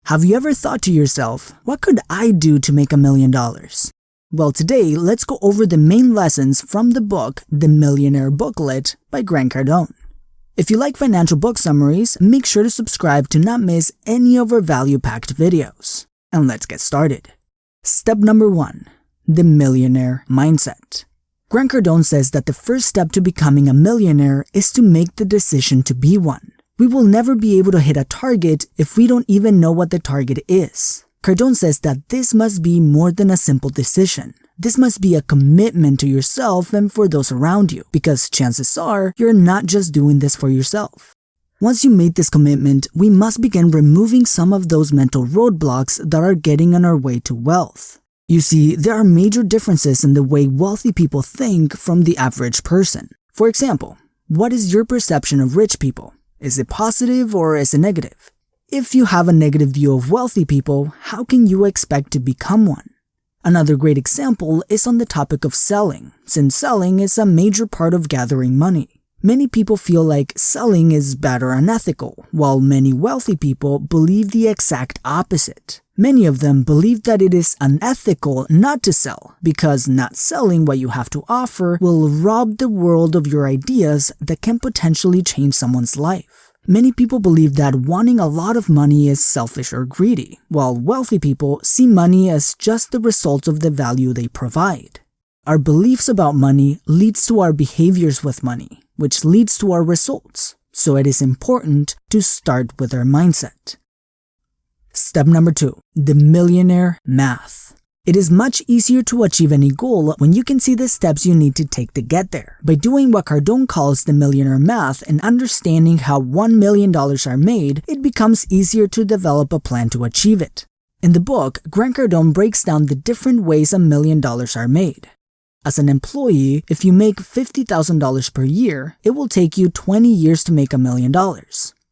Have you ever thought to yourself, what could I do to make $1 million? Well, today, let's go over the main lessons from the book, The Millionaire Booklet by Grant Cardone. If you like financial book summaries, make sure to subscribe to not miss any of our value-packed videos. And let's get started. Step number 1. The Millionaire Mindset. Grant Cardone says that the first step to becoming a millionaire is to make the decision to be one. We will never be able to hit a target if we don't even know what the target is. Cardone says that this must be more than a simple decision. This must be a commitment to yourself and for those around you, because chances are you're not just doing this for yourself. Once you made this commitment, we must begin removing some of those mental roadblocks that are getting on our way to wealth. You see, there are major differences in the way wealthy people think from the average person. For example, what is your perception of rich people? Is it positive or is it negative? If you have a negative view of wealthy people, how can you expect to become one? Another great example is on the topic of selling, since selling is a major part of gathering money. Many people feel like selling is bad or unethical, while many wealthy people believe the exact opposite. Many of them believe that it is unethical not to sell, because not selling what you have to offer will rob the world of your ideas that can potentially change someone's life. Many people believe that wanting a lot of money is selfish or greedy, while wealthy people see money as just the result of the value they provide. Our beliefs about money leads to our behaviors with money, which leads to our results, so it is important to start with our mindset. Step number 2. The Millionaire Math. It is much easier to achieve any goal when you can see the steps you need to take to get there. By doing what Cardone calls the millionaire math and understanding how $1 million are made, it becomes easier to develop a plan to achieve it. In the book, Grant Cardone breaks down the different ways $1 million are made. As an employee, if you make $50,000 per year, it will take you 20 years to make $1 million.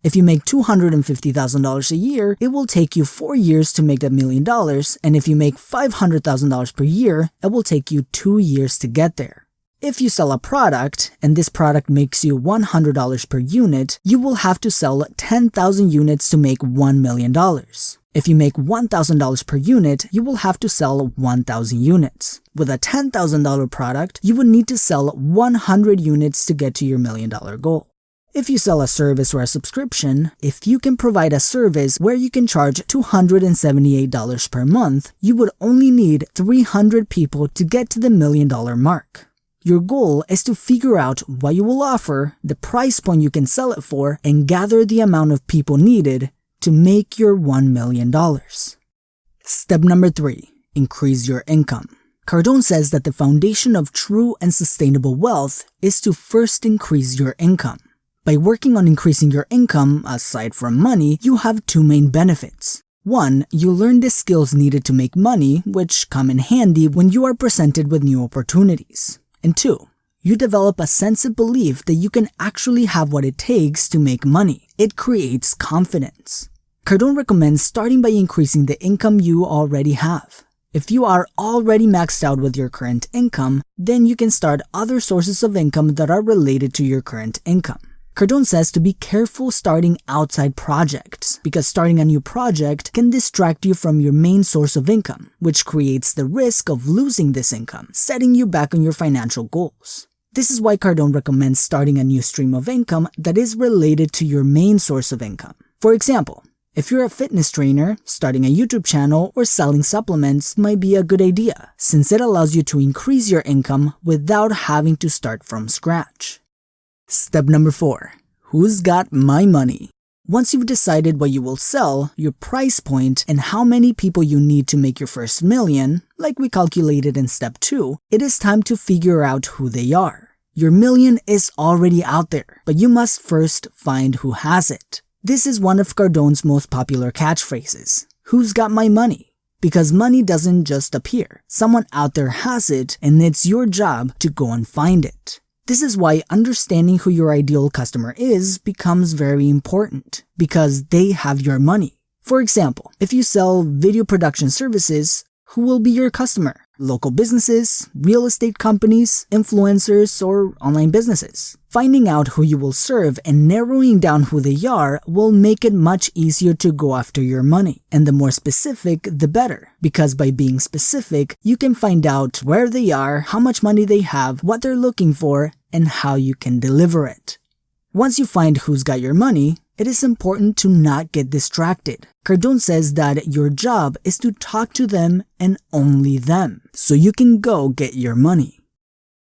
If you make $250,000 a year, it will take you 4 years to make $1 million, and if you make $500,000 per year, it will take you 2 years to get there. If you sell a product, and this product makes you $100 per unit, you will have to sell 10,000 units to make $1 million. If you make $1,000 per unit, you will have to sell 1,000 units. With a $10,000 product, you would need to sell 100 units to get to your $1 million goal. If you sell a service or a subscription, if you can provide a service where you can charge $278 per month, you would only need 300 people to get to the $1 million mark. Your goal is to figure out what you will offer, the price point you can sell it for, and gather the amount of people needed to make your $1 million. Step number 3. Increase your income. Cardone says that the foundation of true and sustainable wealth is to first increase your income. By working on increasing your income, aside from money, you have 2 main benefits. 1, you learn the skills needed to make money, which come in handy when you are presented with new opportunities. And 2, you develop a sense of belief that you can actually have what it takes to make money. It creates confidence. Cardone recommends starting by increasing the income you already have. If you are already maxed out with your current income, then you can start other sources of income that are related to your current income. Cardone says to be careful starting outside projects, because starting a new project can distract you from your main source of income, which creates the risk of losing this income, setting you back on your financial goals. This is why Cardone recommends starting a new stream of income that is related to your main source of income. For example, if you're a fitness trainer, starting a YouTube channel or selling supplements might be a good idea, since it allows you to increase your income without having to start from scratch. Step number 4. Who's got my money? Once you've decided what you will sell, your price point, and how many people you need to make your first million, like we calculated in step 2, it is time to figure out who they are. Your million is already out there, but you must first find who has it. This is one of Cardone's most popular catchphrases. Who's got my money? Because money doesn't just appear. Someone out there has it, and it's your job to go and find it. This is why understanding who your ideal customer is becomes very important, because they have your money. For example, if you sell video production services, who will be your customer? local businesses, real estate companies, influencers, or online businesses. Finding out who you will serve and narrowing down who they are will make it much easier to go after your money. And the more specific, the better. Because by being specific, you can find out where they are, how much money they have, what they're looking for, and how you can deliver it. Once you find who's got your money, it is important to not get distracted. Cardone says that your job is to talk to them and only them, so you can go get your money.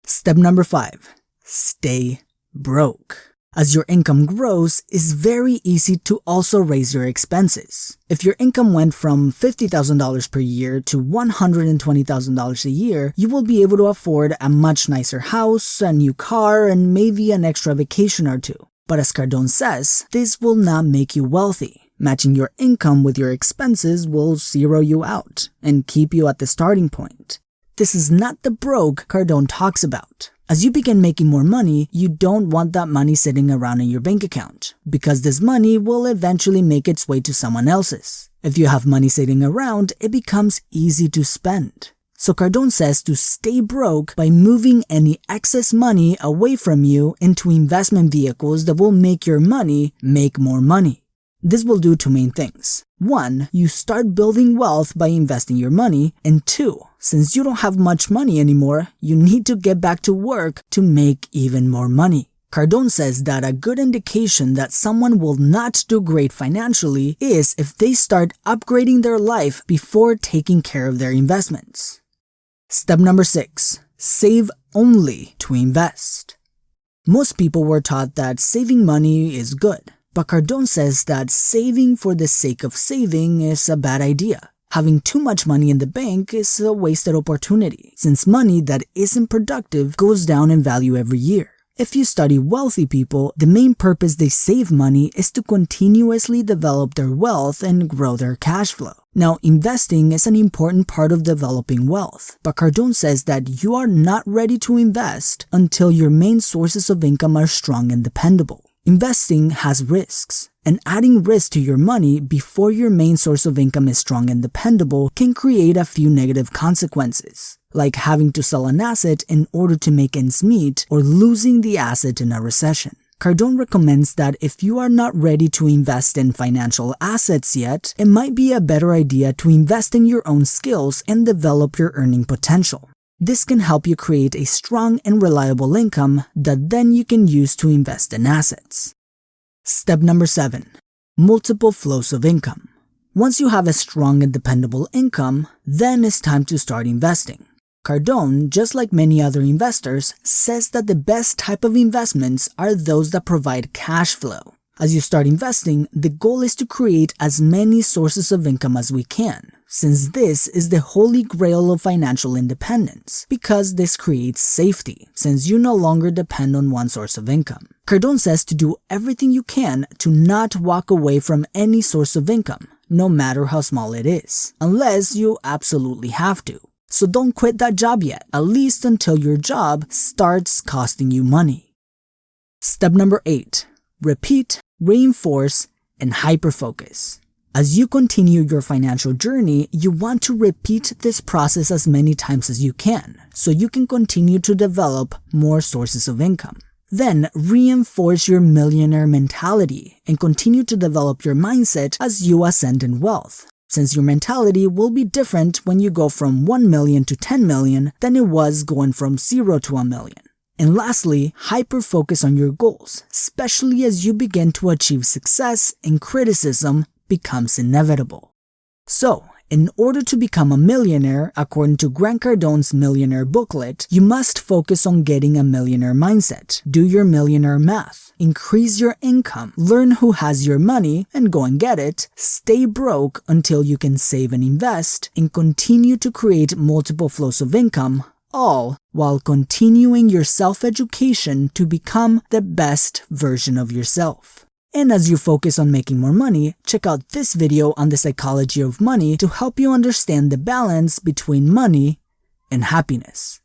Step number 5. Stay broke. As your income grows, it's very easy to also raise your expenses. If your income went from $50,000 per year to $120,000 a year, you will be able to afford a much nicer house, a new car, and maybe an extra vacation or two. But as Cardone says, this will not make you wealthy. Matching your income with your expenses will zero you out and keep you at the starting point. This is not the broke Cardone talks about. As you begin making more money, you don't want that money sitting around in your bank account, because this money will eventually make its way to someone else's. If you have money sitting around, it becomes easy to spend. So Cardone says to stay broke by moving any excess money away from you into investment vehicles that will make your money make more money. This will do two main things. 1, you start building wealth by investing your money, and 2, since you don't have much money anymore, you need to get back to work to make even more money. Cardone says that a good indication that someone will not do great financially is if they start upgrading their life before taking care of their investments. Step number 6. Save only to invest. Most people were taught that saving money is good, but Cardone says that saving for the sake of saving is a bad idea. Having too much money in the bank is a wasted opportunity, since money that isn't productive goes down in value every year. If you study wealthy people, the main purpose they save money is to continuously develop their wealth and grow their cash flow. Now, investing is an important part of developing wealth, but Cardone says that you are not ready to invest until your main sources of income are strong and dependable. Investing has risks, and adding risk to your money before your main source of income is strong and dependable can create a few negative consequences, like having to sell an asset in order to make ends meet or losing the asset in a recession. Cardone recommends that if you are not ready to invest in financial assets yet, it might be a better idea to invest in your own skills and develop your earning potential. This can help you create a strong and reliable income that then you can use to invest in assets. Step number 7. Multiple flows of income. Once you have a strong and dependable income, then it's time to start investing. Cardone, just like many other investors, says that the best type of investments are those that provide cash flow. As you start investing, the goal is to create as many sources of income as we can, since this is the holy grail of financial independence, because this creates safety, since you no longer depend on one source of income. Cardone says to do everything you can to not walk away from any source of income, no matter how small it is, unless you absolutely have to. So don't quit that job yet, at least until your job starts costing you money. Step number 8. Repeat, reinforce, and hyperfocus. As you continue your financial journey, you want to repeat this process as many times as you can, so you can continue to develop more sources of income. Then reinforce your millionaire mentality and continue to develop your mindset as you ascend in wealth, since your mentality will be different when you go from 1 million to 10 million than it was going from 0 to 1 million. And lastly, hyper-focus on your goals, especially as you begin to achieve success and criticism becomes inevitable. So, in order to become a millionaire, according to Grant Cardone's Millionaire Booklet, you must focus on getting a millionaire mindset, do your millionaire math, increase your income, learn who has your money and go and get it, stay broke until you can save and invest, and continue to create multiple flows of income, all while continuing your self-education to become the best version of yourself. And as you focus on making more money, check out this video on the psychology of money to help you understand the balance between money and happiness.